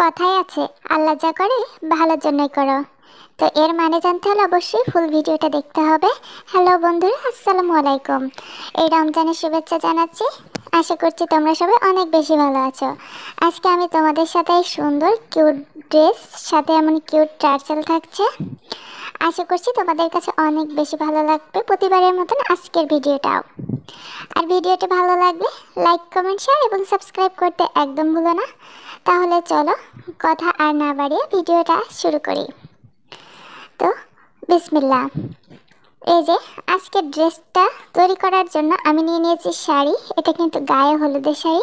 কথায় আছে আল্লাহ যা করে ভালোর জন্যই করো। তো এর মানে জানতে হলে অবশ্যই ফুল ভিডিওটা দেখতে হবে। হ্যালো বন্ধুরা, আসসালামু আলাইকুম। এই রমজানের শুভেচ্ছা জানাচ্ছি। আশা করছি তোমরা সবাই অনেক বেশি ভালো আছো। আজকে আমি তোমাদের সাথে এই সুন্দর কিউট ড্রেস সাথে এমন কিউট টার্সেল থাকছে। আশা করছি তোমাদের কাছে অনেক বেশি ভালো লাগবে প্রতিবারের মতন আজকের ভিডিওটাও। আর ভিডিওটি ভালো লাগলে লাইক, কমেন্ট, শেয়ার এবং সাবস্ক্রাইব করতে একদম ভুলো না। তাহলে চলো কথা আর না বাড়িয়ে ভিডিওটা শুরু করি। তো বিসমিল্লাহ। এই যে আজকের ড্রেসটা তৈরি করার জন্য আমি নিয়ে নিয়েছি শাড়ি। এটা কিন্তু গায়ে হলুদের শাড়ি।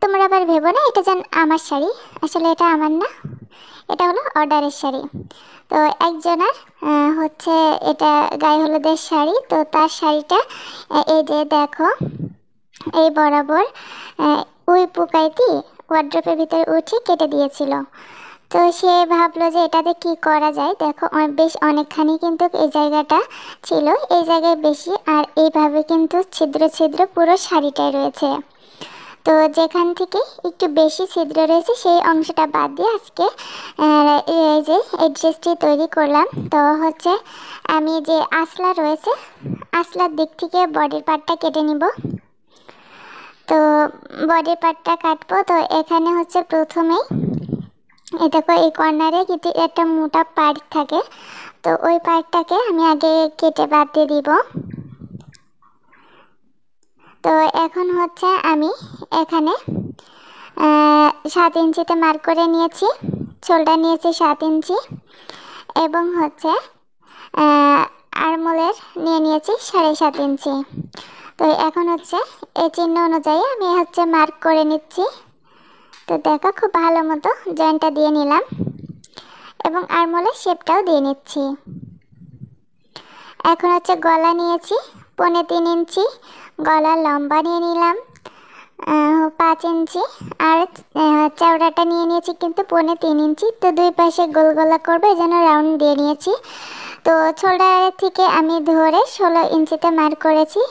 তোমরা আবার ভেবো না এটা যেন আমার শাড়ি, আসলে এটা আমার না, এটা হলো অর্ডারের শাড়ি। তো একজনের হচ্ছে এটা গায়ে হলুদের শাড়ি। তো তার শাড়িটা এই যে দেখো, এই বরাবর ওই পোকাইটি ওয়ার্ড্রপের ভিতরে উঠে কেটে দিয়েছিল। তো সে ভাবলো যে এটাতে কি করা যায়। দেখো বেশ অনেকখানি কিন্তু এই জায়গাটা ছিল, এই জায়গায় বেশি, আর এইভাবে কিন্তু ছিদ্র ছিদ্র পুরো শাড়িটায় রয়েছে। তো যেখান থেকে একটু বেশি ছিদ্র রয়েছে সেই অংশটা বাদ দিয়ে আজকে এই যে এই ড্রেসটি তৈরি করলাম। তো হচ্ছে আমি যে আসলা রয়েছে, আসলার দিক থেকে বডির পার্টটা কেটে নিব। তো বডি পার্টটা কাটবো। তো এখানে হচ্ছে প্রথমেই এই দেখো, এই কর্নারে কিন্তু একটা মোটা পার্ট থাকে। তো ওই পার্টটাকে আমি আগে কেটে বাদ দিয়ে দিব। তো এখন হচ্ছে আমি এখানে 7 ইঞ্চিতে মার্ক করে নিয়েছি, শোল্ডার নিয়েছি 7 ইঞ্চি, এবং হচ্ছে আর্মহোলের নিয়ে নিয়েছি 7.5 ইঞ্চি। তো এখন হচ্ছে এই চিহ্ন অনুযায়ী আমি হচ্ছে মার্ক করে নিচ্ছি। তো দেখো খুব ভালো মতো জয়েন্টটা দিয়ে নিলাম এবং আর্মহোলের শেপটাও দিয়ে নিচ্ছি। এখন হচ্ছে গলা নিয়েছি 3.25 ইঞ্চি, গলার লম্বা নিয়ে নিলাম 5 ইঞ্চি, আর চওড়াটা নিয়ে নিয়েছি কিন্তু 3.25 ইঞ্চি। তো দুই পাশে গোল গলা করবো, এই জন্য রাউন্ড দিয়ে নিয়েছি। তো শোল্ডার থেকে আমি ধরে 16 ইঞ্চিতে মার্ক করেছি।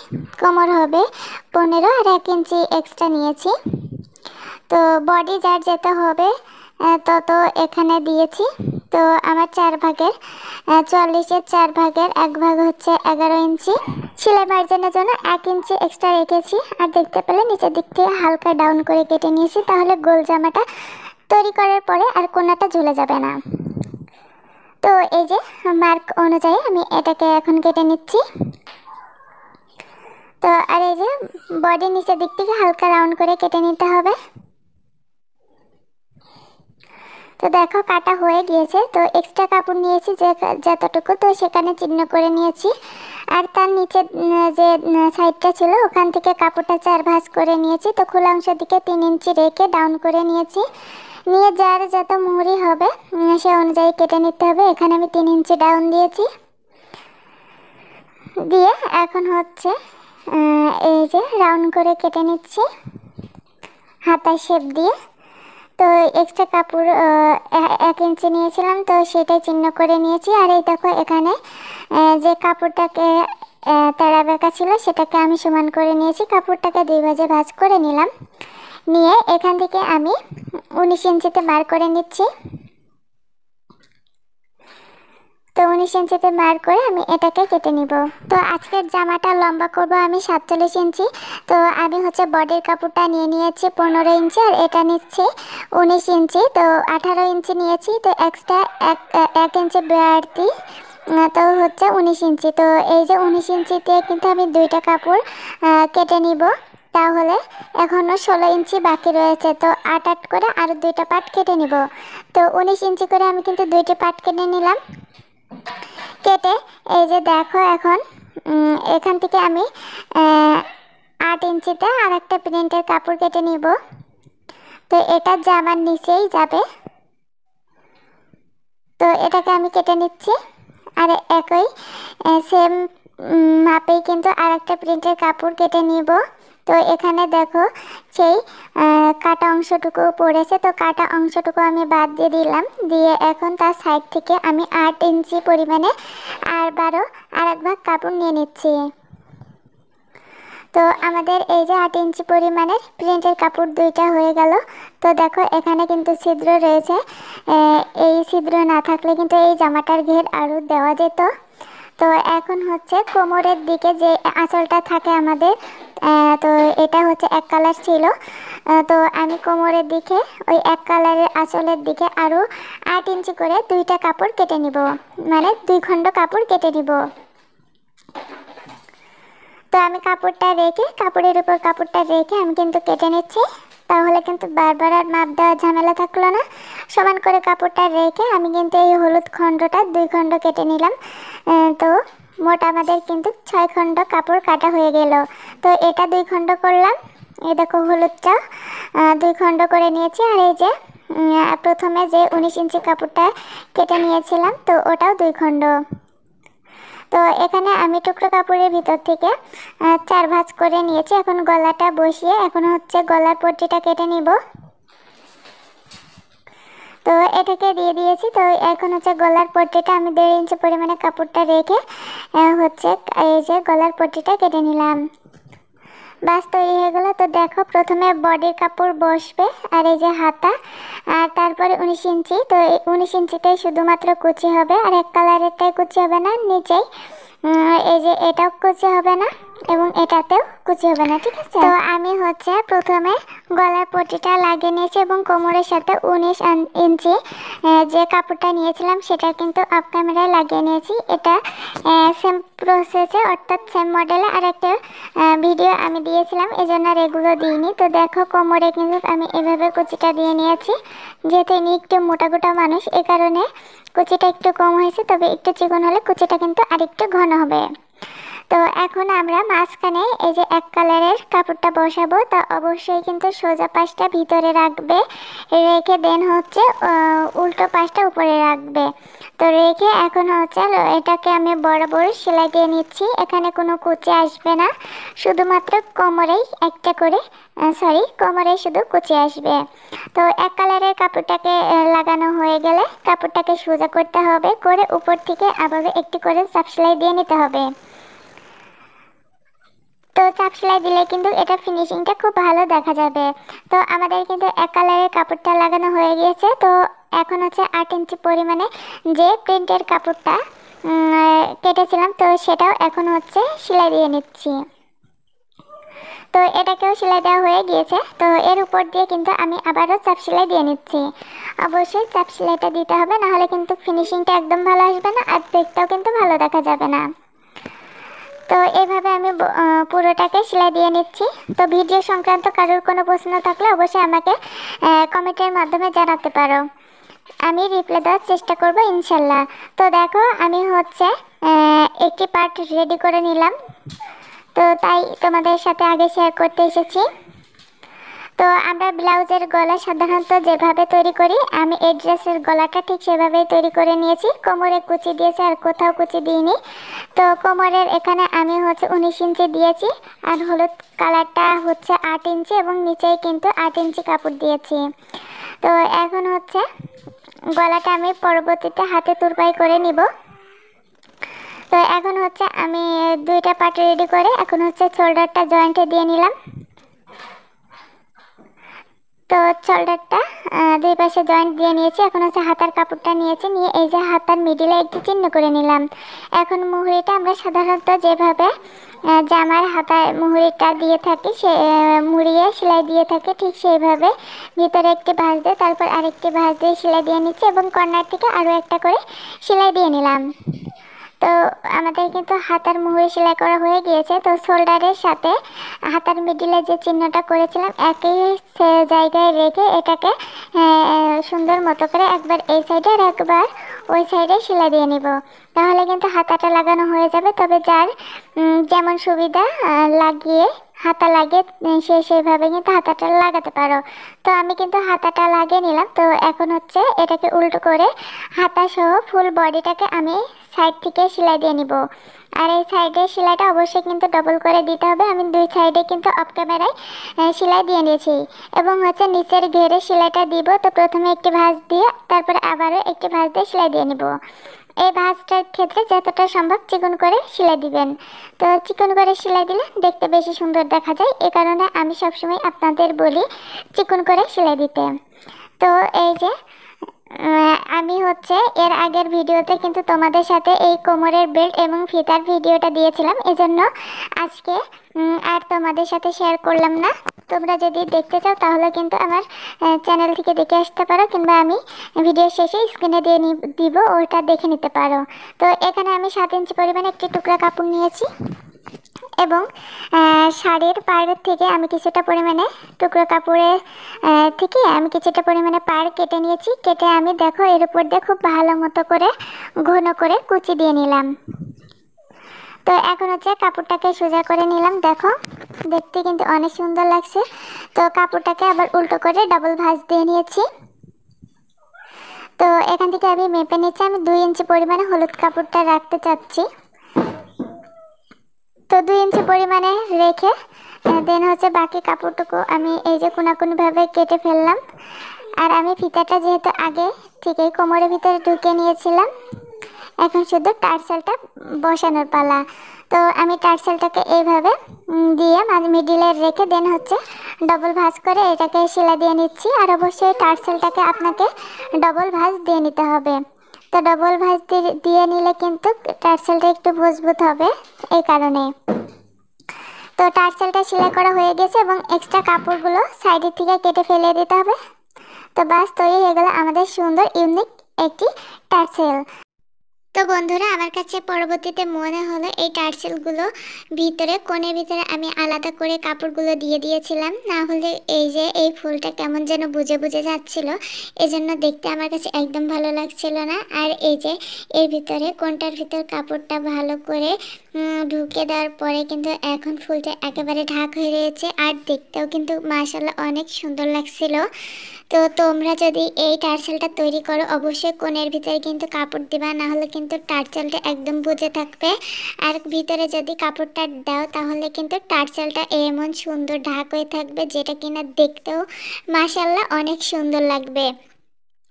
কোমর হবে 15 আর 1 ইঞ্চি এক্সট্রা নিয়েছি। তো বডি যার যেতে হবে তত এখানে দিয়েছি। তো আমার 4 ভাগের 44-এর 4 ভাগের 1 ভাগ হচ্ছে 11 ইঞ্চি। সেলাই মার্জিনের জন্য 1 ইঞ্চি এক্সট্রা রেখেছি। আর দেখতে পেলে নিচের দিক থেকে হালকা ডাউন করে কেটে নিয়েছি, তাহলে গোল জামাটা তৈরি করার পরে আর কোনাটা ঝুলে যাবে না। তো এই যে মার্ক অনুযায়ী আমি এটাকে এখন কেটে নিচ্ছি। তো আর এই যে বডির নিচের দিক থেকে হালকা রাউন্ড করে কেটে নিতে হবে। তো দেখো কাটা হয়ে গিয়েছে। তো এক্সট্রা কাপড় নিয়েছি যতটুকু, তো সেখানে চিহ্ন করে নিয়েছি। আর তার নিচে যে সাইডটা ছিল ওখান থেকে কাপড়টা 4 ভাঁজ করে নিয়েছি। তো খোলা অংশের দিকে 3 ইঞ্চি রেখে ডাউন করে নিয়েছি। নিয়ে যার যত মুহুরি হবে সে অনুযায়ী কেটে নিতে হবে। এখানে আমি 3 ইঞ্চি ডাউন দিয়েছি। দিয়ে এখন হচ্ছে এই যে রাউন্ড করে কেটে নিচ্ছি হাতার শেপ দিয়ে। তো এক্সট্রা কাপড় 1 ইঞ্চি নিয়েছিলাম, তো সেটাই চিহ্ন করে নিয়েছি। আর এই দেখো এখানে যে কাপড়টাকে তেড়া বেঁকা ছিল সেটাকে আমি সমান করে নিয়েছি। কাপড়টাকে 2 ভাঁজে ভাঁজ করে নিলাম। নিয়ে এখান থেকে আমি 19 ইঞ্চিতে মার্ক করে নিচ্ছি। তো 19 ইঞ্চিতে মার্ক করে আমি এটাকে কেটে নিব। তো আজকের জামাটা লম্বা করব আমি 47 ইঞ্চি। তো আমি হচ্ছে বডির কাপড়টা নিয়ে নিয়েছি 15 ইঞ্চি, আর এটা নিচ্ছি 19 ইঞ্চি। তো 18 ইঞ্চি নিয়েছি। তো এক্সট্রা 1 ইঞ্চি বাড়তি, তো হচ্ছে 19 ইঞ্চি। তো এই যে 19 ইঞ্চিতে কিন্তু আমি 2টা কাপড় কেটে নিব। তাহলে এখনও 16 ইঞ্চি বাকি রয়েছে। তো 8 করে আরও 2টা পার্ট কেটে নিব। তো 19 ইঞ্চি করে আমি কিন্তু 2টি পার্ট কেটে নিলাম। কেটে এই যে দেখো এখন এখান থেকে আমি 8 ইঞ্চিতে আর একটা প্রিন্টের কাপড় কেটে নিব। তো এটা জামার নিচেই যাবে। তো এটাকে আমি কেটে নিচ্ছি। আর একই সেম মাপেই কিন্তু আর একটা প্রিন্টের কাপড় কেটে নিব। তো এখানে দেখো সেই কাটা অংশটুকু পড়েছে। তো কাটা অংশটুকু আমি বাদ দিয়ে দিলাম। দিয়ে এখন তার সাইড থেকে আমি 8 ইঞ্চি পরিমাণে আর 12 আর 1 ভাগ কাপড় নিয়ে নিচ্ছি। তো আমাদের এই যে 8 ইঞ্চি পরিমাণের প্রিন্টের কাপড় দুইটা হয়ে গেল। তো দেখো এখানে কিন্তু ছিদ্র রয়েছে, এই ছিদ্র না থাকলে কিন্তু এই জামাটার ঘের আরও দেওয়া যেত। তো এখন হচ্ছে কোমরের দিকে যে আঁচলটা থাকে আমাদের, তো এটা হচ্ছে এক কালার ছিল। তো আমি কোমরের দিকে ওই এক কালারের আঁচলের দিকে আরও 8 ইঞ্চি করে দুইটা কাপড় কেটে নিব, মানে 2 খণ্ড কাপড় কেটে নিব। তো আমি কাপড়টা রেখে কাপড়ের উপর কাপড়টা রেখে আমি কিন্তু কেটে নিচ্ছি, তাহলে কিন্তু বারবার আর মাপ দেওয়ার ঝামেলা থাকলো না। সমান করে কাপড়টা রেখে আমি কিন্তু এই হলুদ খণ্ডটা 2 খণ্ড কেটে নিলাম। তো মোট আমাদের কিন্তু 6 খণ্ড কাপড় কাটা হয়ে গেল। তো এটা 2 খণ্ড করলাম, এই দেখো হলুদটা 2 খণ্ড করে নিয়েছি। আর এই যে প্রথমে যে 19 ইঞ্চি কাপড়টা কেটে নিয়েছিলাম, তো ওটাও 2 খণ্ড। তো এখানে আমি টুকরো কাপড়ের ভিতর থেকে 4 ভাঁজ করে নিয়েছি। এখন গলাটা বসিয়ে এখন হচ্ছে গলার পট্টিটা কেটে নিব। তো এটাকে দিয়ে দিয়েছি। তো এখন হচ্ছে গলার পট্টিটা আমি 1.5 ইঞ্চি পরিমাণে কাপড়টা রেখে হচ্ছে এই যে গলার পট্টিটা কেটে নিলাম। বাস তৈরি হয়ে গেল। তো দেখো প্রথমে বডির কাপড় বসবে, আর এই যে হাতা, আর তারপরে 19 ইঞ্চি। তো এই 19 ইঞ্চিতেই শুধুমাত্র কুচি হবে, আর এক কালারেরটাই কুচি হবে না, নিচেই এই যে এটাও কুচি হবে না এবং এটাতেও কুচি হবে না, ঠিক আছে। তো আমি হচ্ছে প্রথমে গলার পট্টিটা লাগিয়ে নিয়েছি এবং কোমরের সাথে 19 ইঞ্চি যে কাপড়টা নিয়েছিলাম সেটা কিন্তু অফ ক্যামেরায় লাগিয়ে নিয়েছি। এটা সেম প্রসেসে অর্থাৎ সেম মডেলে আর একটা ভিডিও আমি দিয়েছিলাম, এজন্য আর এগুলো দিইনি। তো দেখো কোমরে কিন্তু আমি এভাবে কুচিটা দিয়ে নিয়েছি, যেহেতু ইনি একটু মোটা মানুষ এ কারণে কুচিটা একটু কম হয়েছে, তবে একটু চিকন হলে কুচিটা কিন্তু আরেকটু ঘন হবে। তো এখন আমরা মাঝখানে এই যে এক কালারের কাপড়টা বসাবো, তা অবশ্যই কিন্তু সোজা পাশটা ভিতরে রাখবে, রেখে দেন হচ্ছে উল্টো পাশটা উপরে রাখবে। তো রেখে এখন হচ্ছে এটাকে আমি বরাবর সেলাই দিয়ে নিচ্ছি। এখানে কোনো কুচি আসবে না, শুধুমাত্র কোমরেই একটা করে কোমরে শুধু কুচি আসবে। তো এক কালারের কাপড়টাকে লাগানো হয়ে গেলে কাপড়টাকে সোজা করতে হবে, করে উপর থেকে আবার একটি করে চাপ সেলাই দিয়ে নিতে হবে। তো চাপ সেলাই দিলে কিন্তু এটা ফিনিশিংটা খুব ভালো দেখা যাবে। তো আমাদের কিন্তু এক কালারের কাপড়টা লাগানো হয়ে গিয়েছে। তো এখন হচ্ছে 8 ইঞ্চি পরিমাণে যে প্রিন্টের কাপড়টা কেটেছিলাম, তো সেটাও এখন হচ্ছে সেলাই দিয়ে নিচ্ছি। তো এটাকেও সেলাই দেওয়া হয়ে গিয়েছে। তো এর উপর দিয়ে কিন্তু আমি আবারও চাপ সেলাই দিয়ে নিচ্ছি। অবশ্যই চাপ সেলাইটা দিতে হবে, নাহলে কিন্তু ফিনিশিংটা একদম ভালো আসবে না, আর দেখতেও কিন্তু ভালো দেখা যাবে না। তো এইভাবে আমি পুরোটাকে সেলাই দিয়ে নিচ্ছি। তো ভিডিও সংক্রান্ত কারোর কোনো প্রশ্ন থাকলে অবশ্যই আমাকে কমেন্টের মাধ্যমে জানাতে পারো, আমি রিপ্লাই দেওয়ার চেষ্টা করব ইনশাল্লাহ। তো দেখো আমি হচ্ছে একটি পার্ট রেডি করে নিলাম, তো তাই তোমাদের সাথে আগে শেয়ার করতে এসেছি। তো আমরা ব্লাউজের গলা সাধারণত যেভাবে তৈরি করি, আমি এই ড্রেসের গলাটা ঠিক সেভাবেই তৈরি করে নিয়েছি। কোমরে কুচি দিয়েছি, আর কোথাও কুচি দিইনি। তো কোমরের এখানে আমি হচ্ছে 19 ইঞ্চি দিয়েছি, আর হলুদ কালারটা হচ্ছে 8 ইঞ্চি এবং নিচেই কিন্তু 8 ইঞ্চি কাপড় দিয়েছি। তো এখন হচ্ছে গলাটা আমি পরবর্তীতে হাতে তুরপাই করে নিব। তো এখন হচ্ছে আমি দুইটা পার্ট রেডি করে এখন হচ্ছে শোল্ডারটা জয়েন্টে দিয়ে নিলাম। তো শোল্ডারটা দুই পাশে জয়েন্ট দিয়ে নিয়েছি। এখন হচ্ছে হাতার কাপড়টা নিয়েছি, নিয়ে এই যে হাতার মিডিলে একটু চিহ্ন করে নিলাম। এখন মুহুরিটা আমরা সাধারণত যেভাবে জামার হাতার মুহুরিটা দিয়ে থাকি, সে মুড়িয়ে সেলাই দিয়ে থাকি, ঠিক সেইভাবে ভিতরে একটি ভাঁজ দিয়ে তারপর আরেকটি ভাঁজ দিয়ে সেলাই দিয়ে নিচ্ছি এবং কর্নার থেকে আরও একটা করে সেলাই দিয়ে নিলাম। তো আমাদের কিন্তু হাতার মুহুরি সেলাই করা হয়ে গিয়েছে। তো শোল্ডারের সাথে হাতার মিডিলে যে চিহ্নটা করেছিলাম একই জায়গায় রেখে এটাকে সুন্দর মতো করে একবার এই সাইডে আর একবার ওই সাইডে সেলাই দিয়ে নিব, তাহলে কিন্তু হাতাটা লাগানো হয়ে যাবে। তবে যার যেমন সুবিধা লাগিয়ে হাতা লাগিয়ে সেইভাবে কিন্তু হাতাটা লাগাতে পারো। তো আমি কিন্তু হাতাটা লাগিয়ে নিলাম। তো এখন হচ্ছে এটাকে উল্টো করে হাতা সহ ফুল বডিটাকে আমি সাইড থেকে সেলাই দিয়ে নিব। আর এই সাইডের সেলাইটা অবশ্যই কিন্তু ডবল করে দিতে হবে। আমি দুই সাইডে কিন্তু অফ ক্যামেরায় সেলাই দিয়ে নিয়েছি এবং হচ্ছে নিচের ঘেরে সেলাইটা দিব। তো প্রথমে একটি ভাঁজ দিয়ে তারপরে আবারও একটি ভাঁজ দিয়ে সেলাই দিয়ে নিব। এই ভাঁজটার ক্ষেত্রে যতটা সম্ভব চিকন করে সেলাই দিবেন। তো চিকন করে সেলাই দিলে দেখতে বেশি সুন্দর দেখা যায়, এ কারণে আমি সবসময় আপনাদের বলি চিকন করে সেলাই দিতে। তো এই যে আমি হচ্ছে এর আগের ভিডিওতে কিন্তু তোমাদের সাথে এই কোমরের বেল্ট এবং ফিতার ভিডিওটা দিয়েছিলাম, এজন্য আজকে আর তোমাদের সাথে শেয়ার করলাম না। তোমরা যদি দেখতে চাও তাহলে কিন্তু আমার চ্যানেল থেকে দেখে আসতে পারো, কিংবা আমি ভিডিও শেষে স্ক্রিনে দিয়ে দিব, ওটা দেখে নিতে পারো। তো এখানে আমি 7 ইঞ্চি পরিমাণে একটি টুকরা কাপড় নিয়েছি এবং শাড়ির পাড়ের থেকে আমি কিছুটা পরিমাণে টুকরো কাপড়ের থেকে আমি কিছুটা পরিমাণে পাড় কেটে নিয়েছি। কেটে আমি দেখো এর উপর দিয়ে খুব ভালো মতো করে ঘন করে কুচি দিয়ে নিলাম। তো এখন হচ্ছে কাপড়টাকে সোজা করে নিলাম, দেখো দেখতে কিন্তু অনেক সুন্দর লাগছে। তো কাপড়টাকে আবার উল্টো করে ডাবল ভাঁজ দিয়ে নিয়েছি। তো এখান থেকে আমি মেপে নিচ্ছি, আমি 2 ইঞ্চি পরিমাণে হলুদ কাপড়টা রাখতে চাচ্ছি। তো 2 ইঞ্চি পরিমাণে রেখে দেন হচ্ছে বাকি কাপড়টুকু আমি এই যে কোনাকুনিভাবে কেটে ফেললাম। আর আমি ফিতাটা যেহেতু আগে থেকেই কোমরের ভিতরে ঢুকে নিয়েছিলাম, এখন শুধু টার্সেলটা বসানোর পালা। তো আমি টার্সেলটাকে এইভাবে দিয়ে মিডিলে রেখে দেন হচ্ছে ডবল ভাঁজ করে এটাকে সেলাই দিয়ে নিচ্ছি। আর অবশ্যই টার্সেলটাকে আপনাকে ডবল ভাঁজ দিয়ে নিতে হবে। তো ডবল ভাঁজ দিয়ে নিলে কিন্তু টার্সেলটা একটু মজবুত হবে, এই কারণে। তো টার্সেলটা সেলাই করা হয়ে গেছে এবং এক্সট্রা কাপড়গুলো সাইডের থেকে কেটে ফেলে দিতে হবে। তো বাস তৈরি হয়ে গেল আমাদের সুন্দর ইউনিক একটি টার্সেল। তো বন্ধুরা, আমার কাছে পরবর্তীতে মনে হলো এই টার্সেলগুলো কোণের ভিতরে আমি আলাদা করে কাপড়গুলো দিয়ে দিয়েছিলাম, না হলে এই যে এই ফুলটা কেমন যেন বুঝে বুঝে যাচ্ছিল, এজন্য দেখতে আমার কাছে একদম ভালো লাগছিল না। আর এই যে এর ভিতরে কোণটার ভিতর কাপড়টা ভালো করে ঢুকে দেওয়ার পরে কিন্তু এখন ফুলটা একেবারে ঢাক হয়ে রয়েছে, আর দেখতেও কিন্তু মাশাআল্লাহ অনেক সুন্দর লাগছিল। তো তোমরা যদি এই টার্সেলটা তৈরি করো অবশ্যই কোণের ভিতরে কিন্তু কাপড় দিবা, না হলে কিন্তু টার্সেলটা একদম বুজে থাকবে। আর ভিতরে যদি কাপড়টা দাও তাহলে কিন্তু টার্সেলটা এমন সুন্দর ঢাক হয়ে থাকবে, যেটা কিনা দেখতেও মাশাআল্লাহ অনেক সুন্দর লাগবে।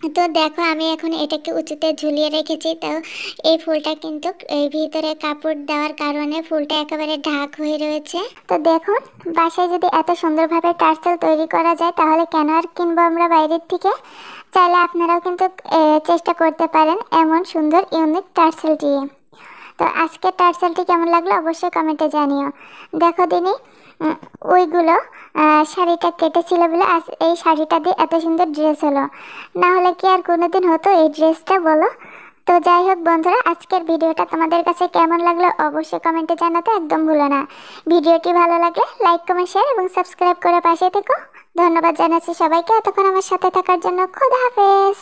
তো দেখো আমি এখন এটাকে উঁচুতে ঝুলিয়ে রেখেছি। তো এই ফুলটা কিন্তু এই ভিতরে কাপড় দেওয়ার কারণে ফুলটা একেবারে ঢাক হয়ে রয়েছে। তো দেখুন, বাসায় যদি এত সুন্দরভাবে টার্সেল তৈরি করা যায় তাহলে কেন আর কিনবো আমরা বাইরের থেকে। চাইলে আপনারাও কিন্তু চেষ্টা করতে পারেন এমন সুন্দর ইউনিক টার্সেলটি। তো আজকের টার্সেলটি কেমন লাগলো অবশ্যই কমেন্টে জানিও। দেখো দিনই ওইগুলো শাড়িটা কেটেছিল বলে আজ এই শাড়িটা দিয়ে এত সুন্দর ড্রেস হলো, না হলে কি আর কোনোদিন হতো এই ড্রেসটা বলো। তো যাই হোক বন্ধুরা, আজকের ভিডিওটা তোমাদের কাছে কেমন লাগলো অবশ্যই কমেন্টে জানাতে একদম ভুলো না। ভিডিওটি ভালো লাগলে লাইক কমেন্ট শেয়ার এবং সাবস্ক্রাইব করে পাশে থেকো। ধন্যবাদ জানাচ্ছি সবাইকে এতক্ষণ আমার সাথে থাকার জন্য। খোদা হাফেজ।